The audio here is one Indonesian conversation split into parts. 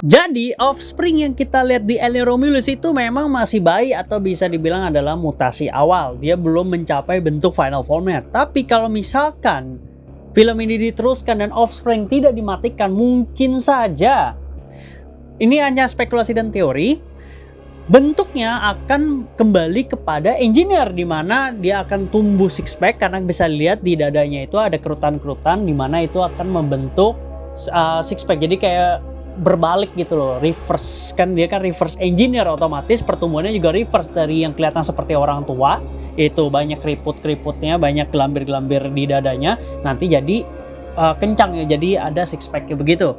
Jadi offspring yang kita lihat di Alien Romulus itu memang masih bayi atau bisa dibilang adalah mutasi awal. Dia belum mencapai bentuk final formnya. Tapi kalau misalkan film ini diteruskan dan offspring tidak dimatikan, mungkin saja, ini hanya spekulasi dan teori, bentuknya akan kembali kepada engineer, di mana dia akan tumbuh six pack karena bisa lihat di dadanya itu ada kerutan-kerutan di mana itu akan membentuk six pack. Jadi kayak berbalik gitu loh, reverse, kan dia kan reverse engineer, otomatis pertumbuhannya juga reverse dari yang kelihatan seperti orang tua, itu banyak keriput-keriputnya, banyak gelambir-gelambir di dadanya, nanti jadi kencang ya, jadi ada six pack begitu.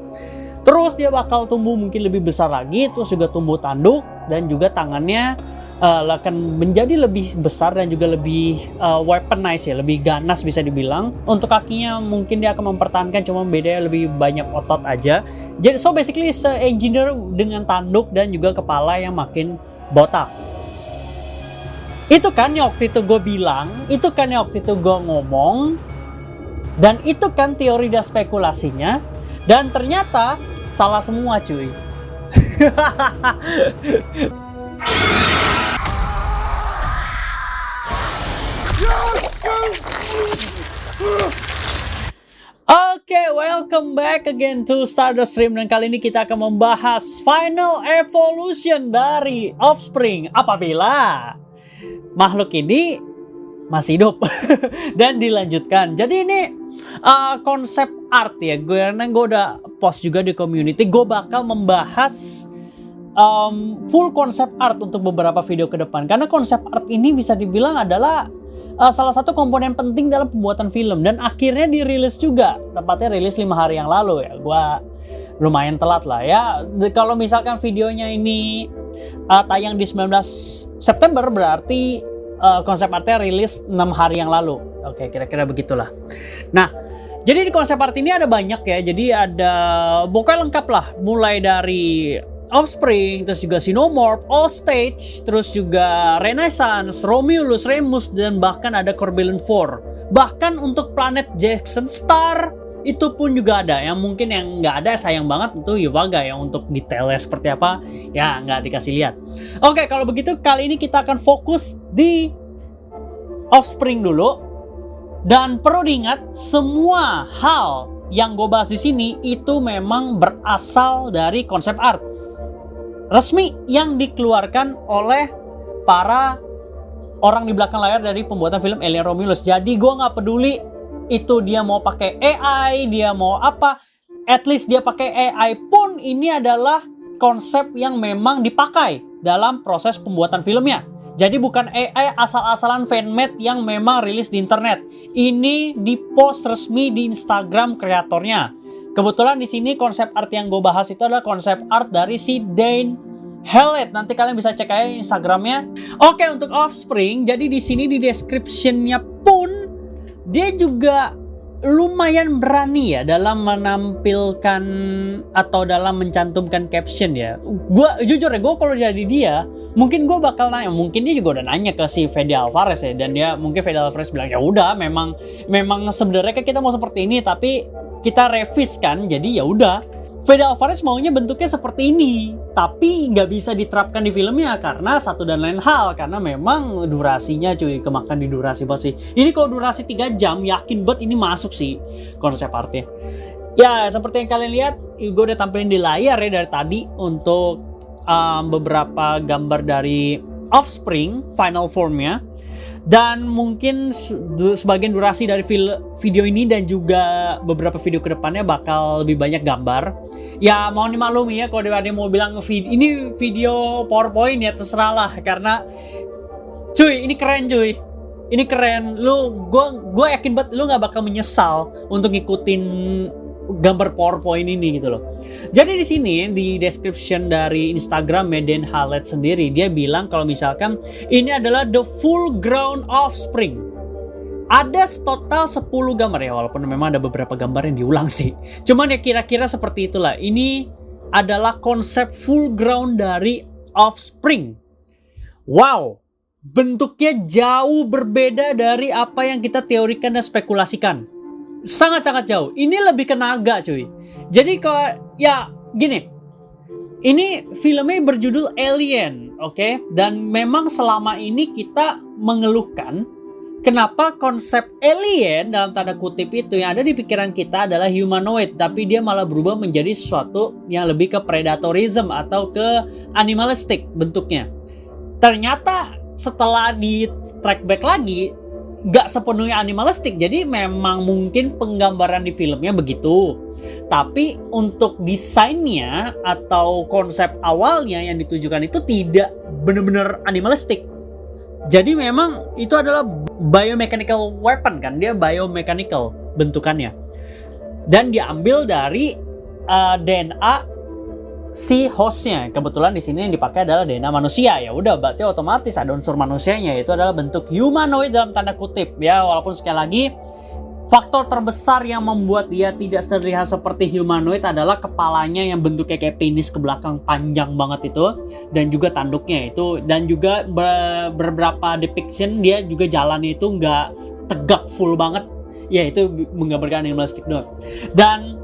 Terus dia bakal tumbuh mungkin lebih besar lagi, terus juga tumbuh tanduk, dan juga tangannya akan menjadi lebih besar dan juga lebih weaponized ya, lebih ganas bisa dibilang. Untuk kakinya mungkin dia akan mempertahankan, cuma bedanya lebih banyak otot aja. Jadi so basically engineer dengan tanduk dan juga kepala yang makin botak. Itu kan yang waktu itu gue bilang, itu kan yang waktu itu gue ngomong, dan itu kan teori dan spekulasinya, dan ternyata salah semua cuy. Oke, welcome back again to Stardust Stream, dan kali ini kita akan membahas final evolution dari Offspring apabila makhluk ini masih hidup dan dilanjutkan. Jadi ini konsep art ya, gue udah post juga di community, gue bakal membahas full konsep art untuk beberapa video ke depan, karena konsep art ini bisa dibilang adalah salah satu komponen penting dalam pembuatan film, dan akhirnya dirilis juga, tepatnya rilis 5 hari yang lalu ya. Gua lumayan telat lah ya. Kalau misalkan videonya ini tayang di 19 September, berarti konsep artnya rilis 6 hari yang lalu. Oke, kira-kira begitulah. Nah, jadi di konsep art ini ada banyak ya. Jadi ada pokoknya lengkap lah, mulai dari Offspring, terus juga Xenomorph, All Stage, terus juga Renaissance, Romulus, Remus, dan bahkan ada Corbillion 4. Bahkan untuk planet Jackson Star itu pun juga ada. Yang mungkin yang nggak ada sayang banget itu Yuvaga, yang untuk detailnya seperti apa ya nggak dikasih lihat. Oke, kalau begitu kali ini kita akan fokus di Offspring dulu. Dan perlu diingat, semua hal yang gue bahas di sini itu memang berasal dari konsep art resmi yang dikeluarkan oleh para orang di belakang layar dari pembuatan film Alien Romulus. Jadi gue nggak peduli itu dia mau pakai AI, dia mau apa, at least dia pakai AI pun ini adalah konsep yang memang dipakai dalam proses pembuatan filmnya. Jadi bukan AI asal-asalan fanmade yang memang rilis di internet. Ini di post resmi di Instagram kreatornya. Kebetulan di sini konsep art yang gue bahas itu adalah konsep art dari si Dan Hallett. Nanti kalian bisa cek aja Instagramnya. Oke, untuk Offspring, jadi di sini di description-nya pun dia juga lumayan berani ya dalam menampilkan atau dalam mencantumkan caption ya. Gue jujur ya, gue kalau jadi dia, mungkin gue bakal nanya, mungkin dia juga udah nanya ke si Fede Alvarez ya, dan dia mungkin Fede Alvarez bilang ya udah, memang sebenarnya kan kita mau seperti ini, tapi kita revis kan, jadi ya udah. Fede Alvarez maunya bentuknya seperti ini, tapi nggak bisa diterapkan di filmnya karena satu dan lain hal, karena memang durasinya cuy, kemakan di durasi banget sih. Ini kalau durasi 3 jam, yakin banget ini masuk sih konsep artnya. Ya seperti yang kalian lihat, gue udah tampilin di layar ya dari tadi untuk beberapa gambar dari Offspring final formnya. Dan mungkin sebagian durasi dari video ini dan juga beberapa video kedepannya bakal lebih banyak gambar. Ya mau dimaklumi ya kalau ada yang mau bilang ini video PowerPoint ya terserah lah, karena cuy ini keren cuy. Ini keren. Gue yakin banget lu gak bakal menyesal untuk ngikutin gambar PowerPoint ini gitu loh. Jadi di sini di description dari Instagram Dan Hallett sendiri, dia bilang kalau misalkan ini adalah the full ground Offspring. Ada total 10 gambar ya, walaupun memang ada beberapa gambar yang diulang sih. Cuman ya kira-kira seperti itulah. Ini adalah konsep full ground dari Offspring. Wow, bentuknya jauh berbeda dari apa yang kita teorikan dan spekulasikan. Sangat-sangat jauh. Ini lebih ke naga cuy. Jadi kalau ya gini, Ini filmnya berjudul Alien, oke? Dan memang selama ini kita mengeluhkan kenapa konsep alien dalam tanda kutip itu yang ada di pikiran kita adalah humanoid, tapi dia malah berubah menjadi sesuatu yang lebih ke predatorism atau ke animalistic bentuknya. Ternyata setelah di track back lagi, gak sepenuhnya animalistik, jadi memang mungkin penggambaran di filmnya begitu, tapi untuk desainnya atau konsep awalnya yang ditujukan itu tidak benar-benar animalistik. Jadi memang itu adalah biomechanical weapon kan, dia biomechanical bentukannya, dan diambil dari DNA si hostnya. Kebetulan di sini yang dipakai adalah DNA manusia, ya udah berarti otomatis ada unsur manusianya, itu adalah bentuk humanoid dalam tanda kutip ya. Walaupun sekali lagi faktor terbesar yang membuat dia tidak terlihat seperti humanoid adalah kepalanya yang bentuknya kayak penis ke belakang panjang banget itu, dan juga tanduknya itu, dan juga beberapa depiction dia juga jalannya itu nggak tegak full banget ya, itu menggambarkan animalistik doang. Dan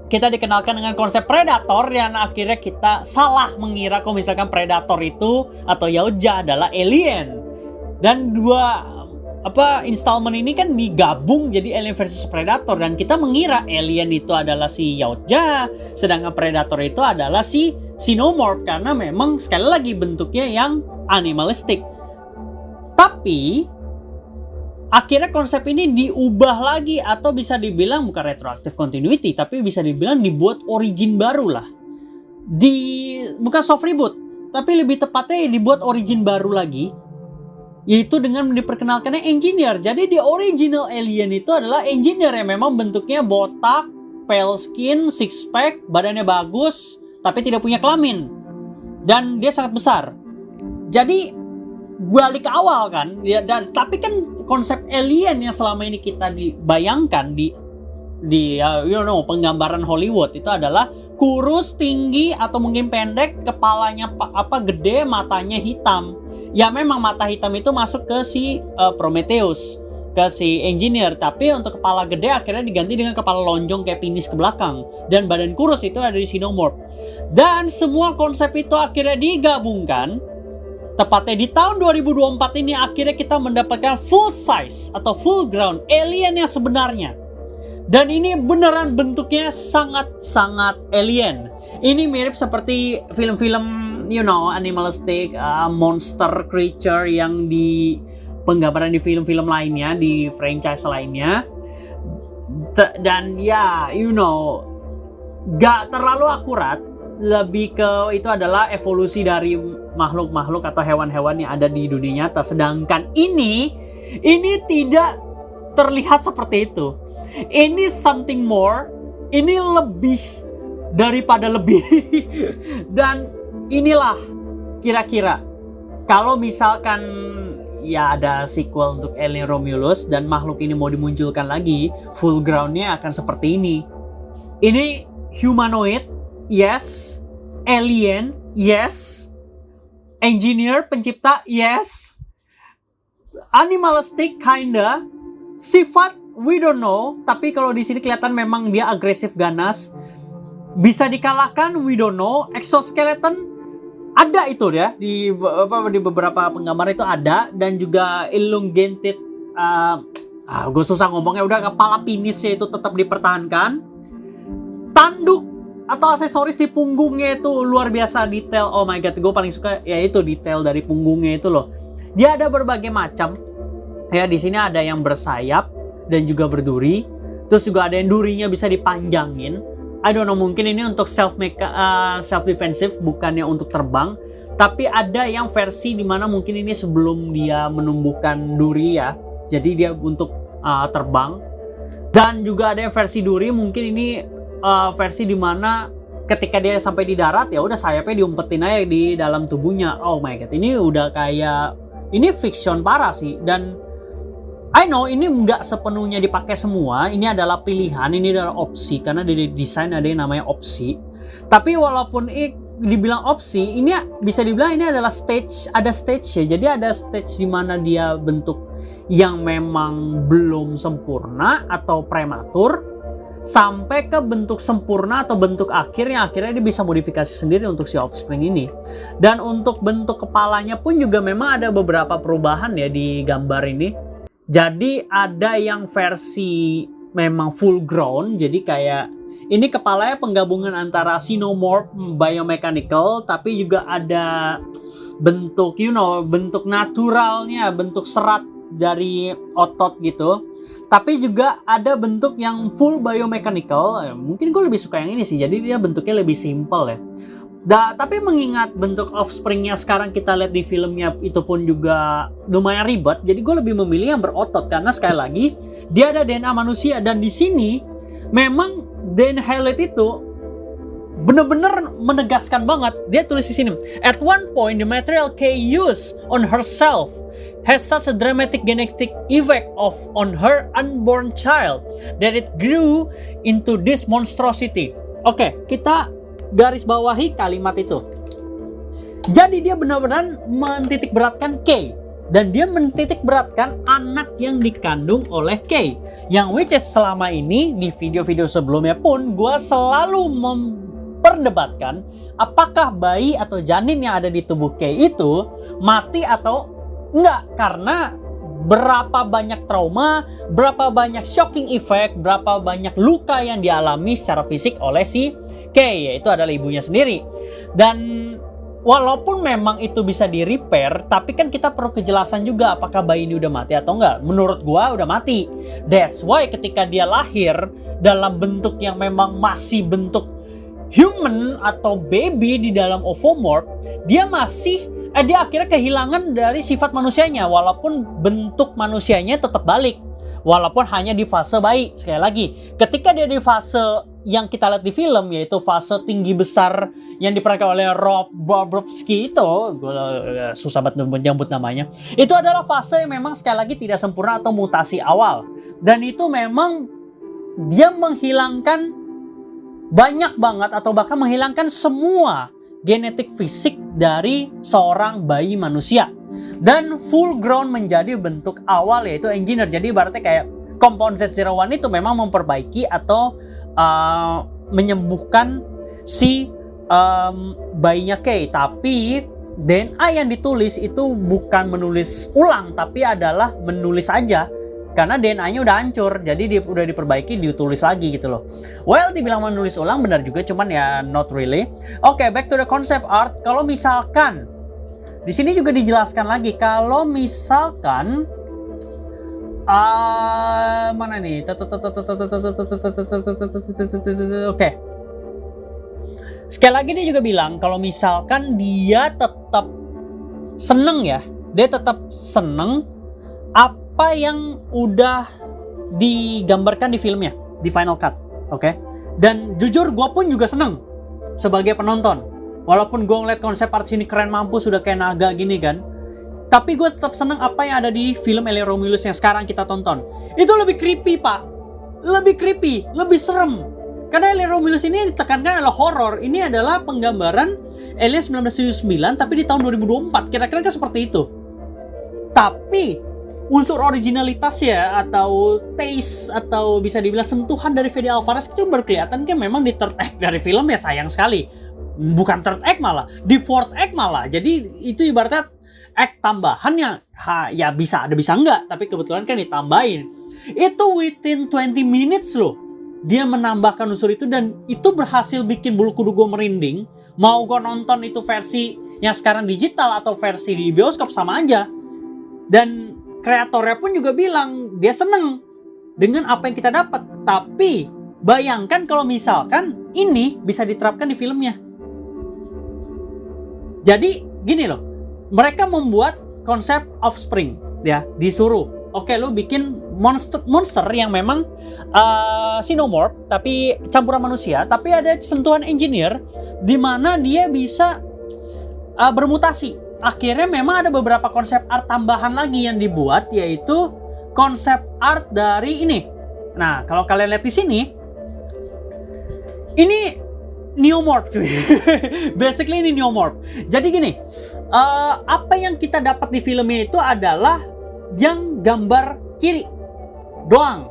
kita dikenalkan dengan konsep predator yang akhirnya kita salah mengira kalau misalkan predator itu atau Yautja adalah alien. Dan dua installment ini kan digabung jadi Alien versus Predator, dan kita mengira alien itu adalah si Yautja, sedangkan predator itu adalah si Xenomorph karena memang sekali lagi bentuknya yang animalistik. Tapi akhirnya konsep ini diubah lagi, atau bisa dibilang bukan retroactive continuity, tapi bisa dibilang dibuat origin baru lah. Bukan soft reboot, tapi lebih tepatnya dibuat origin baru lagi, yaitu dengan diperkenalkannya engineer. Jadi di original Alien itu adalah engineer yang memang bentuknya botak, pale skin, six pack, badannya bagus, tapi tidak punya kelamin. Dan dia sangat besar. Jadi balik ke awal kan, tapi kan konsep alien yang selama ini kita dibayangkan di penggambaran Hollywood itu adalah kurus, tinggi atau mungkin pendek, kepalanya gede, matanya hitam. Ya memang mata hitam itu masuk ke si Prometheus, ke si engineer, tapi untuk kepala gede akhirnya diganti dengan kepala lonjong kayak penis ke belakang, dan badan kurus itu ada di Xenomorph. Dan semua konsep itu akhirnya digabungkan. Tepatnya di tahun 2024 ini akhirnya kita mendapatkan full size atau full ground alien yang sebenarnya. Dan ini beneran bentuknya sangat-sangat alien. Ini mirip seperti film-film animalistic monster creature yang di penggambaran di film-film lainnya, di franchise lainnya. Dan ya gak terlalu akurat. Lebih ke itu adalah evolusi dari makhluk-makhluk atau hewan-hewan yang ada di dunia nyata. Sedangkan ini tidak terlihat seperti itu. Ini something more. Ini lebih daripada lebih. Dan inilah kira-kira kalau misalkan ya ada sequel untuk Alien Romulus dan makhluk ini mau dimunculkan lagi, full ground-nya akan seperti ini. Ini humanoid, yes. Alien, yes. Engineer, pencipta, yes. Animalistic, kinda. Sifat, we don't know. Tapi kalau di sini kelihatan memang dia agresif, ganas. Bisa dikalahkan, we don't know. Exoskeleton, ada itu ya. Di beberapa penggambar itu ada. Dan juga elongated, gue susah ngomongnya. Udah kepala penisnya itu tetap dipertahankan. Tanduk atau aksesoris di punggungnya itu luar biasa detail. Oh my god, gue paling suka ya itu detail dari punggungnya itu loh. Dia ada berbagai macam. Ya di sini ada yang bersayap dan juga berduri. Terus juga ada yang durinya bisa dipanjangin. I don't know, mungkin ini untuk self defensive, bukannya untuk terbang. Tapi ada yang versi dimana mungkin ini sebelum dia menumbuhkan duri ya. Jadi dia untuk terbang. Dan juga ada yang versi duri, mungkin ini versi dimana ketika dia sampai di darat ya udah sayapnya diumpetin aja di dalam tubuhnya. Oh my god, ini udah kayak ini fiction parah sih. Dan I know ini nggak sepenuhnya dipakai semua. Ini adalah pilihan, ini adalah opsi karena di desain ada yang namanya opsi. Tapi walaupun dibilang opsi, ini bisa dibilang ini adalah stage, ada stage ya. Jadi ada stage di mana dia bentuk yang memang belum sempurna atau prematur. sampai ke bentuk sempurna atau bentuk akhir yang akhirnya dia bisa modifikasi sendiri untuk si Offspring ini. Dan untuk bentuk kepalanya pun juga memang ada beberapa perubahan ya di gambar ini. Jadi ada yang versi memang full grown, jadi kayak ini kepalanya penggabungan antara Xenomorph biomechanical, tapi juga ada bentuk bentuk naturalnya, bentuk serat dari otot gitu. Tapi juga ada bentuk yang full biomechanical. Mungkin gue lebih suka yang ini sih. Jadi dia bentuknya lebih simple ya. Tapi mengingat bentuk Offspring-nya sekarang kita lihat di filmnya itu pun juga lumayan ribet. Jadi gue lebih memilih yang berotot karena sekali lagi dia ada DNA manusia, dan di sini memang Dan Hallett itu bener-bener menegaskan banget. Dia tulis di sini, at one point the material Kay used on herself has such a dramatic genetic effect on her unborn child that it grew into this monstrosity. Oke, kita garis bawahi kalimat itu. Jadi dia benar-benar mentitik beratkan Kay, dan dia mentitik beratkan anak yang dikandung oleh Kay, yang which is selama ini di video-video sebelumnya pun gue selalu memperdebatkan apakah bayi atau janin yang ada di tubuh Kay itu mati atau enggak, karena berapa banyak trauma, berapa banyak shocking effect, berapa banyak luka yang dialami secara fisik oleh si Kay, yaitu adalah ibunya sendiri. Dan walaupun memang itu bisa di repair, tapi kan kita perlu kejelasan juga apakah bayi ini udah mati atau enggak. Menurut gua udah mati. That's why ketika dia lahir dalam bentuk yang memang masih bentuk human atau baby di dalam ovomorph, dia akhirnya kehilangan dari sifat manusianya, walaupun bentuk manusianya tetap balik, walaupun hanya di fase bayi. Sekali lagi, ketika dia di fase yang kita lihat di film, yaitu fase tinggi besar yang diperankan oleh Rob Bobrovsky itu, gue susah banget menyebut namanya, itu adalah fase yang memang sekali lagi tidak sempurna atau mutasi awal, dan itu memang dia menghilangkan banyak banget atau bahkan menghilangkan semua genetik fisik dari seorang bayi manusia, dan full grown menjadi bentuk awal yaitu engineer. Jadi berarti kayak Compound Z01 itu memang memperbaiki atau menyembuhkan si bayinya Kay, tapi DNA yang ditulis itu bukan menulis ulang, tapi adalah menulis aja. Karena DNA-nya udah hancur, jadi udah diperbaiki, ditulis lagi gitu loh. Well, dibilang menulis ulang benar juga, cuman ya not really. Oke, back to the concept art. Kalau misalkan di sini juga dijelaskan lagi, kalau misalkan mana nih? Oke. Sekali lagi dia juga bilang kalau misalkan dia tetap seneng ya, dia tetap seneng apa yang udah digambarkan di filmnya, di final cut, oke? Dan jujur gue pun juga seneng sebagai penonton, walaupun gue ngeliat konsep art sini keren mampus, sudah kayak naga gini kan, tapi gue tetap seneng apa yang ada di film Alien Romulus yang sekarang kita tonton. Itu lebih creepy pak, lebih creepy, lebih serem. Karena Alien Romulus ini ditekankan adalah horor, ini adalah penggambaran Alien 1979 tapi di tahun 2024, kira-kira kan seperti itu. Tapi unsur originalitas ya, atau taste, atau bisa dibilang sentuhan dari Fede Alvarez itu baru kelihatan kan memang di third act dari film ya, sayang sekali. Bukan third act malah, di fourth act malah. Jadi itu ibaratnya act tambahan yang ya bisa ada bisa enggak, tapi kebetulan kan ditambahin. Itu within 20 minutes loh, dia menambahkan unsur itu, dan itu berhasil bikin bulu kuduk gue merinding. Mau gue nonton itu versi yang sekarang digital atau versi di bioskop sama aja. Dan kreatornya pun juga bilang dia seneng dengan apa yang kita dapat. Tapi bayangkan kalau misalkan ini bisa diterapkan di filmnya. Jadi gini loh, mereka membuat konsep Offspring ya, disuruh, oke lu bikin monster yang memang Xenomorph tapi campuran manusia, tapi ada sentuhan engineer di mana dia bisa bermutasi. Akhirnya memang ada beberapa konsep art tambahan lagi yang dibuat, yaitu konsep art dari ini. Nah, kalau kalian lihat di sini, ini Neomorph cuy. Basically ini Neomorph. Jadi gini, apa yang kita dapat di filmnya itu adalah yang gambar kiri doang.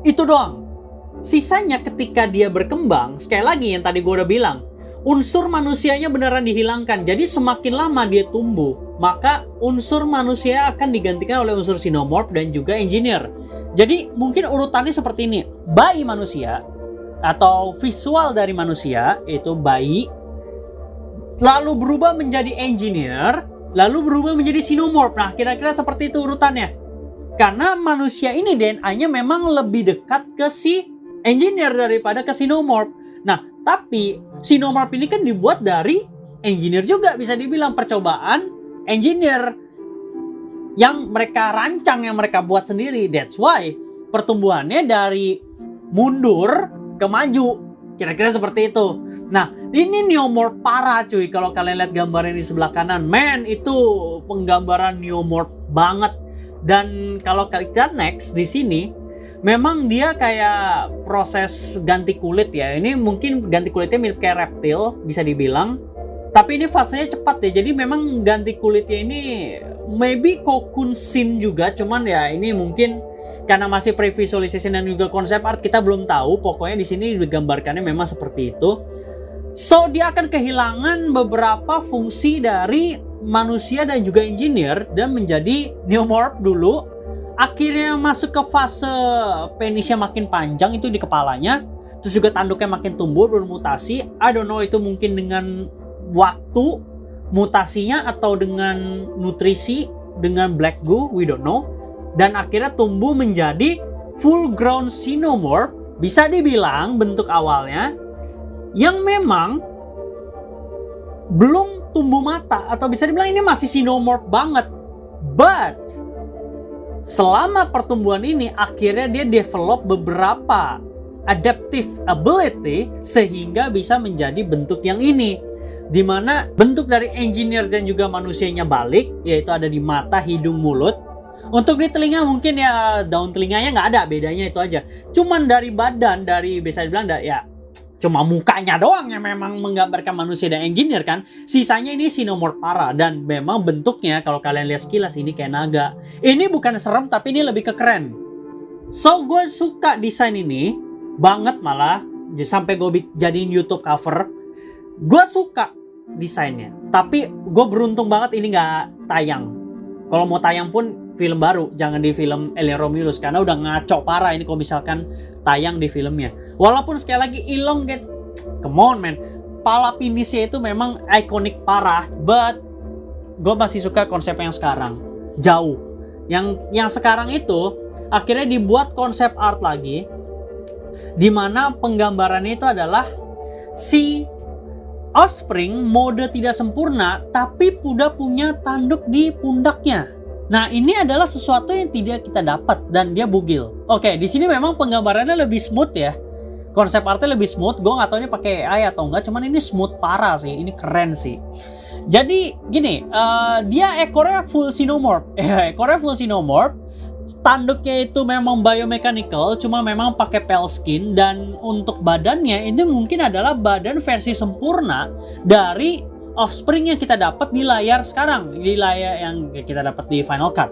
Itu doang. sisanya ketika dia berkembang, sekali lagi yang tadi gue udah bilang, unsur manusianya beneran dihilangkan. Jadi semakin lama dia tumbuh, maka unsur manusia akan digantikan oleh unsur Xenomorph dan juga engineer. Jadi mungkin urutannya seperti ini. Bayi manusia atau visual dari manusia itu bayi, lalu berubah menjadi engineer, lalu berubah menjadi Xenomorph. Nah, kira-kira seperti itu urutannya. Karena manusia ini DNA-nya memang lebih dekat ke si engineer daripada ke Xenomorph. Nah, tapi Xenomorph ini kan dibuat dari engineer juga, bisa dibilang percobaan engineer yang mereka rancang, yang mereka buat sendiri. That's why pertumbuhannya dari mundur ke maju. Kira-kira seperti itu. Nah, ini Neomorph parah cuy. Kalau kalian lihat gambarnya di sebelah kanan, man, itu penggambaran Neomorph banget. Dan kalau kita next di sini, memang dia kayak proses ganti kulit ya. Ini mungkin ganti kulitnya mirip kayak reptil, bisa dibilang. Tapi ini fasenya cepat ya. Jadi memang ganti kulitnya ini maybe cocoon scene juga. Cuman ya ini mungkin karena masih pre-visualization dan juga konsep art, kita belum tahu. Pokoknya di sini digambarkannya memang seperti itu. So dia akan kehilangan beberapa fungsi dari manusia dan juga engineer dan menjadi Neomorph dulu. Akhirnya masuk ke fase penisnya makin panjang itu di kepalanya. Terus juga tanduknya makin tumbuh, bermutasi. I don't know itu mungkin dengan waktu mutasinya atau dengan nutrisi, dengan black goo, we don't know. Dan akhirnya tumbuh menjadi full grown Xenomorph. Bisa dibilang bentuk awalnya yang memang belum tumbuh mata, atau bisa dibilang ini masih Xenomorph banget. But selama pertumbuhan ini akhirnya dia develop beberapa adaptive ability sehingga bisa menjadi bentuk yang ini, dimana bentuk dari engineer dan juga manusianya balik, yaitu ada di mata, hidung, mulut. Untuk di telinga mungkin ya daun telinganya nggak ada, bedanya itu aja. Cuman dari badan, dari bisa dibilang ya cuma mukanya doang yang memang menggambarkan manusia dan engineer kan. Sisanya ini Xenomorph parah. Dan memang bentuknya kalau kalian lihat sekilas ini kayak naga. Ini bukan serem tapi ini lebih ke keren. So gue suka desain ini banget malah. Sampai gue jadiin YouTube cover. Gue suka desainnya. Tapi gue beruntung banget ini nggak tayang. Kalau mau tayang pun film baru, jangan di film Alien Romulus karena udah ngaco parah ini kalau misalkan tayang di filmnya. Walaupun sekali lagi elongate, come on man, pala penisnya itu memang ikonik parah, but gue masih suka konsep yang sekarang, jauh. Yang sekarang itu akhirnya dibuat konsep art lagi, dimana penggambarannya itu adalah si Offspring mode tidak sempurna tapi udah punya tanduk di pundaknya. Nah, ini adalah sesuatu yang tidak kita dapat dan dia bugil. Oke, di sini memang penggambarannya lebih smooth ya. Konsep artnya lebih smooth. Gue nggak tahu ini pakai AI atau enggak, cuman ini smooth parah sih. Ini keren sih. Jadi gini, dia ekornya full Xenomorph. Ekornya full Xenomorph. Tanduknya itu memang biomechanical, cuma memang pakai pale skin. Dan untuk badannya ini mungkin adalah badan versi sempurna dari Offspring yang kita dapat di layar sekarang, di layar yang kita dapat di Final Cut.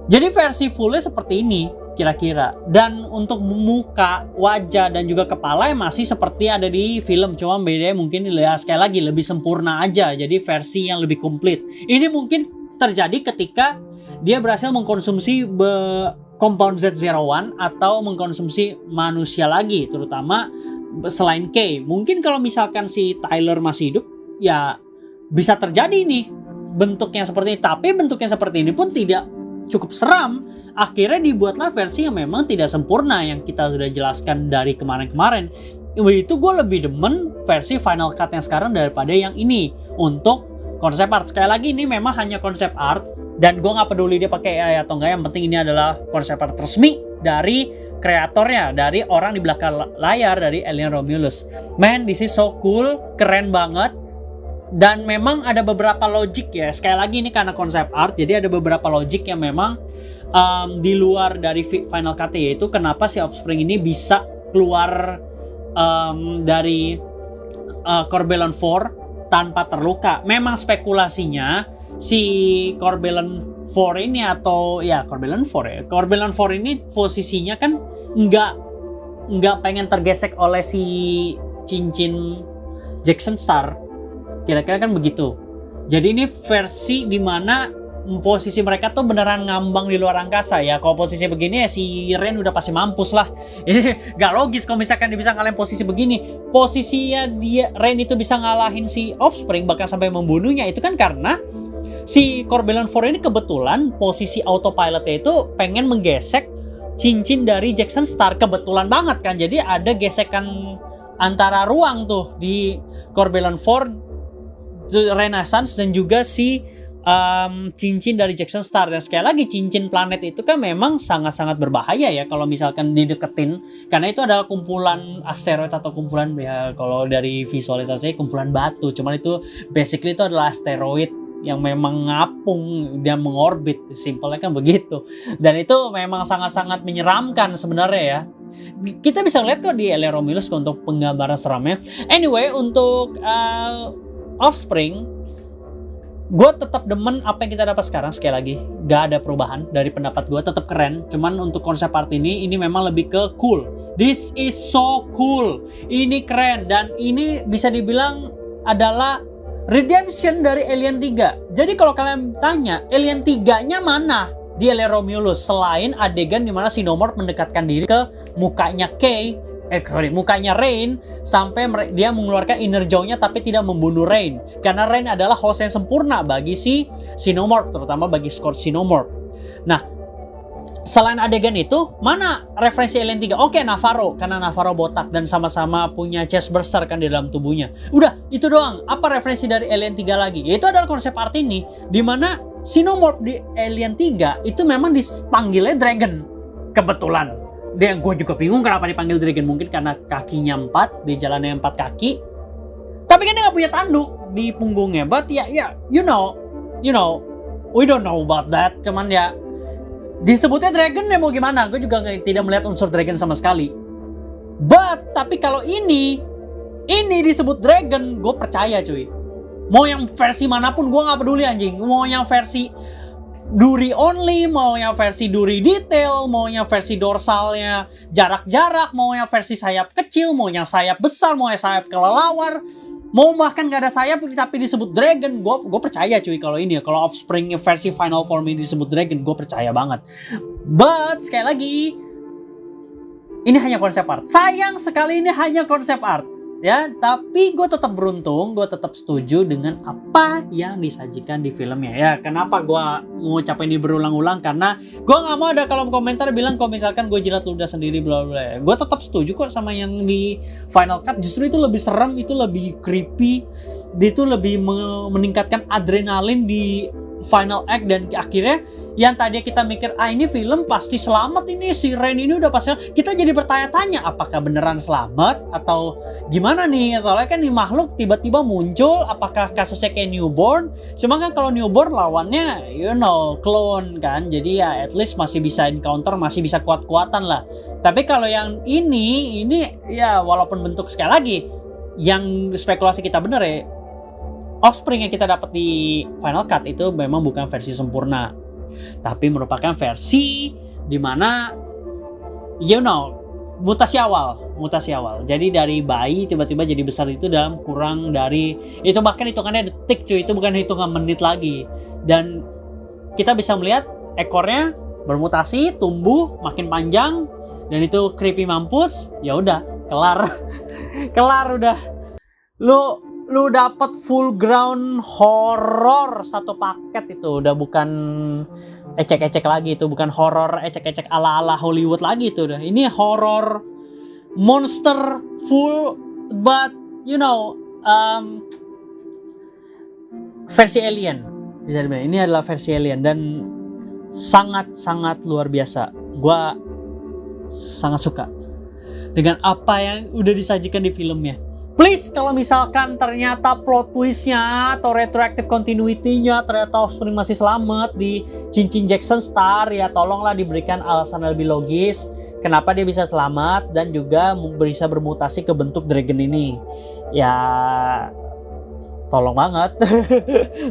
Jadi versi fullnya seperti ini kira-kira. Dan untuk muka, wajah dan juga kepala masih seperti ada di film, cuma bedanya mungkin ya sekali lagi lebih sempurna aja. Jadi versi yang lebih komplit. Ini mungkin terjadi ketika dia berhasil mengkonsumsi compound Z01 atau mengkonsumsi manusia lagi, terutama selain K. Mungkin kalau misalkan si Tyler masih hidup, ya bisa terjadi nih bentuknya seperti ini. Tapi bentuknya seperti ini pun tidak cukup seram. Akhirnya dibuatlah versi yang memang tidak sempurna yang kita sudah jelaskan dari kemarin-kemarin. Itu gue lebih demen versi Final Cut yang sekarang daripada yang ini untuk konsep art. Sekali lagi ini memang hanya konsep art dan gue nggak peduli dia pakai AI atau enggak. Yang penting ini adalah konsep art resmi dari kreatornya, dari orang di belakang layar dari Alien Romulus. Man, this is so cool, keren banget. Dan memang ada beberapa logik ya. Sekali lagi ini karena konsep art, jadi ada beberapa logik yang memang di luar dari Final Cut, yaitu kenapa si Offspring ini bisa keluar dari Corbellon 4 tanpa terluka. Memang spekulasinya si Corbellon 4 ini atau ya Corbellon 4 ya. Corbellon 4 ini posisinya kan nggak nggak pengen tergesek oleh si cincin Jackson Star. Kira-kira kan begitu. Jadi ini versi dimana posisi mereka tuh beneran ngambang di luar angkasa ya. Kalau posisi begini ya si Rain udah pasti mampus lah. Ini gak logis kalau misalkan dia bisa ngalahin posisi begini. Posisinya Rain itu bisa ngalahin si Offspring bahkan sampai membunuhnya itu kan karena si Corbellion 4 ini kebetulan posisi autopilotnya itu pengen menggesek cincin dari Jackson Star. Kebetulan banget kan. Jadi ada gesekan antara ruang tuh di Corbellion 4 Renaissance dan juga si cincin dari Jackson Star. Dan sekali lagi cincin planet itu kan memang sangat-sangat berbahaya ya kalau misalkan dideketin, karena itu adalah kumpulan asteroid atau kumpulan ya kalau dari visualisasi kumpulan batu, cuman itu basically itu adalah asteroid yang memang ngapung dan mengorbit, simpelnya kan begitu. Dan itu memang sangat-sangat menyeramkan sebenarnya ya. Kita bisa lihat kok di Elia Romulus untuk penggambaran seramnya. Anyway, untuk Offspring, gue tetap demen apa yang kita dapat sekarang. Sekali lagi, gak ada perubahan dari pendapat gue, tetap keren. Cuman untuk konsep art ini memang lebih ke cool. This is so cool. Ini keren dan ini bisa dibilang adalah redemption dari Alien 3. Jadi kalau kalian tanya, Alien 3-nya mana di Elia Romulus selain adegan dimana Xenomorph mendekatkan diri ke mukanya mukanya Rain sampai dia mengeluarkan inner jaw-nya tapi tidak membunuh Rain. Karena Rain adalah host yang sempurna bagi si Xenomorph, terutama bagi Scourge Xenomorph. Nah, selain adegan itu, mana referensi Alien 3? Oke, Navarro, karena Navarro botak dan sama-sama punya chest burster kan di dalam tubuhnya. Udah, itu doang. Apa referensi dari Alien 3 lagi? Itu adalah konsep art ini, dimana Xenomorph di Alien 3 itu memang dipanggilnya Dragon. Kebetulan. Dan gue juga bingung kenapa dipanggil Dragon. Mungkin karena kakinya 4, di jalannya 4 kaki. Tapi kan dia gak punya tanduk di punggungnya. But ya, you know, we don't know about that. Cuman ya, disebutnya Dragon ya mau gimana. Gue juga tidak melihat unsur Dragon sama sekali. But, tapi kalau ini disebut Dragon, gue percaya cuy. Mau yang versi manapun gue gak peduli anjing. Mau yang versi duri only, mau yang versi duri detail, mau yang versi dorsalnya jarak-jarak, mau yang versi sayap kecil, mau yang sayap besar, mau yang sayap kelelawar, mau bahkan gak ada sayap tapi disebut Dragon, gue percaya cuy kalau ini ya. Kalau Offspring versi Final Form ini disebut Dragon, gue percaya banget. But sekali lagi, ini hanya konsep art. Sayang sekali ini hanya konsep art. Ya, tapi gue tetap beruntung, gue tetap setuju dengan apa yang disajikan di filmnya. Ya, kenapa gue ngucapin ini berulang-ulang? Karena gue nggak mau ada kolom komentar bilang kalau misalkan gue jilat ludah sendiri bla bla. Gue tetap setuju kok sama yang di Final Cut. Justru itu lebih serem, itu lebih creepy, itu lebih meningkatkan adrenalin di Final Act. Dan akhirnya yang tadinya kita mikir ini film pasti selamat, ini si Rain ini udah pasti, kita jadi bertanya-tanya apakah beneran selamat atau gimana nih. Soalnya kan di makhluk tiba-tiba muncul, apakah kasusnya kayak Newborn. Cuma kan kalau Newborn lawannya clone kan, jadi ya at least masih bisa encounter, masih bisa kuat-kuatan lah. Tapi kalau yang ini ya walaupun bentuk, sekali lagi yang spekulasi kita bener ya, Offspring yang kita dapat di Final Cut itu memang bukan versi sempurna, tapi merupakan versi dimana mutasi awal. Jadi dari bayi tiba-tiba jadi besar itu dalam kurang dari, itu bahkan hitungannya detik cuy, itu bukan hitungan menit lagi. Dan kita bisa melihat ekornya bermutasi, tumbuh makin panjang, dan itu creepy mampus. Ya udah, kelar udah. Lu dapat full ground horror satu paket. Itu udah bukan ecek-ecek lagi, itu bukan horror ecek-ecek ala-ala Hollywood lagi itu udah. Ini horror monster full, but versi alien. Bisa dibilang ini adalah versi alien dan sangat-sangat luar biasa. Gua sangat suka dengan apa yang udah disajikan di filmnya. Please, kalau misalkan ternyata plot twistnya atau retroactive continuity-nya ternyata Offspring masih selamat di cincin Jackson Star, ya tolonglah diberikan alasan lebih logis kenapa dia bisa selamat dan juga bisa bermutasi ke bentuk Dragon ini. Ya, tolong banget.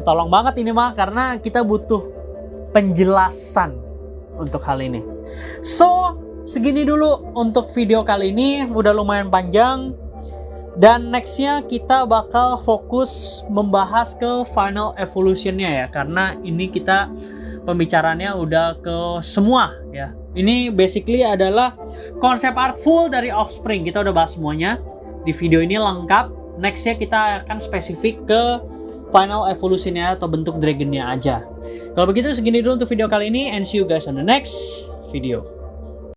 Tolong banget ini mah, karena kita butuh penjelasan untuk hal ini. So, segini dulu untuk video kali ini, udah lumayan panjang. Dan nextnya kita bakal fokus membahas ke Final Evolution-nya ya, karena ini kita pembicaranya udah ke semua ya. Ini basically adalah konsep art full dari Offspring, kita udah bahas semuanya di video ini lengkap. Nextnya kita akan spesifik ke Final Evolution-nya atau bentuk dragonnya aja. Kalau begitu segini dulu untuk video kali ini, and see you guys on the next video.